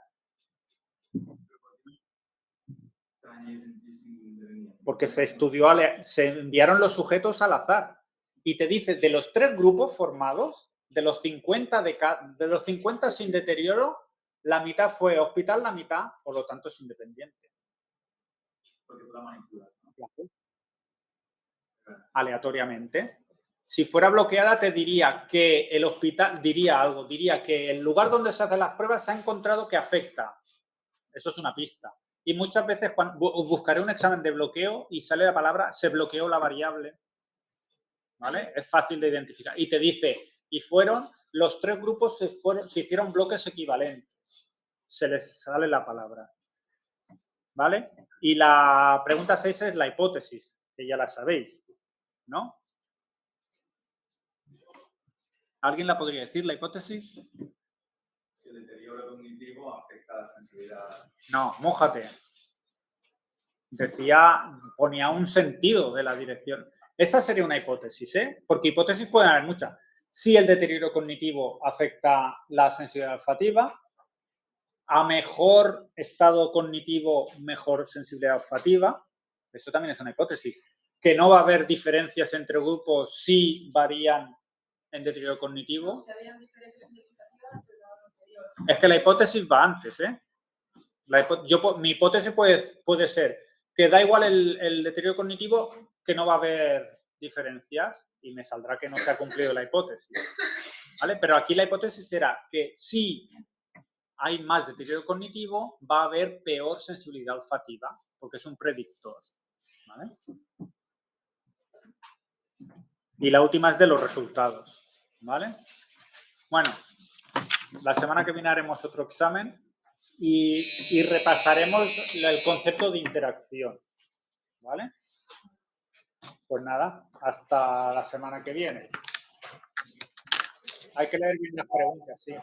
Porque se estudió, se enviaron los sujetos al azar. Y te dice, de los 3 grupos formados, de los 50 sin deterioro, la mitad fue hospital, la mitad, por lo tanto, es independiente. Porque tú la manipulas, ¿no? Aleatoriamente. Si fuera bloqueada, te diría que el hospital, diría que el lugar donde se hacen las pruebas se ha encontrado que afecta. Eso es una pista. Y muchas veces buscaré un examen de bloqueo y sale la palabra se bloqueó la variable. ¿Vale? Es fácil de identificar. Y te dice, y fueron, los 3 grupos se hicieron bloques equivalentes. Se les sale la palabra. ¿Vale? Y la pregunta 6 es la hipótesis, que ya la sabéis, ¿no? ¿Alguien la podría decir, la hipótesis? Si el deterioro cognitivo afecta a la sensibilidad. No, mójate. Ponía un sentido de la dirección. Esa sería una hipótesis, ¿eh? Porque hipótesis pueden haber muchas. Si el deterioro cognitivo afecta la sensibilidad olfativa, a mejor estado cognitivo, mejor sensibilidad olfativa. Eso también es una hipótesis. Que no va a haber diferencias entre grupos si varían en deterioro cognitivo. Si habían diferencias significativas entre lo anterior. Es que la hipótesis va antes, ¿eh? Mi hipótesis puede ser que da igual el deterioro cognitivo, que no va a haber diferencias y me saldrá que no se ha cumplido la hipótesis. ¿Vale? Pero aquí la hipótesis será que si hay más deterioro cognitivo, va a haber peor sensibilidad olfativa, porque es un predictor. ¿Vale? Y la última es de los resultados. ¿Vale? Bueno, la semana que viene haremos otro examen y repasaremos el concepto de interacción. ¿Vale? Pues nada, hasta la semana que viene. Hay que leer bien las preguntas, sí.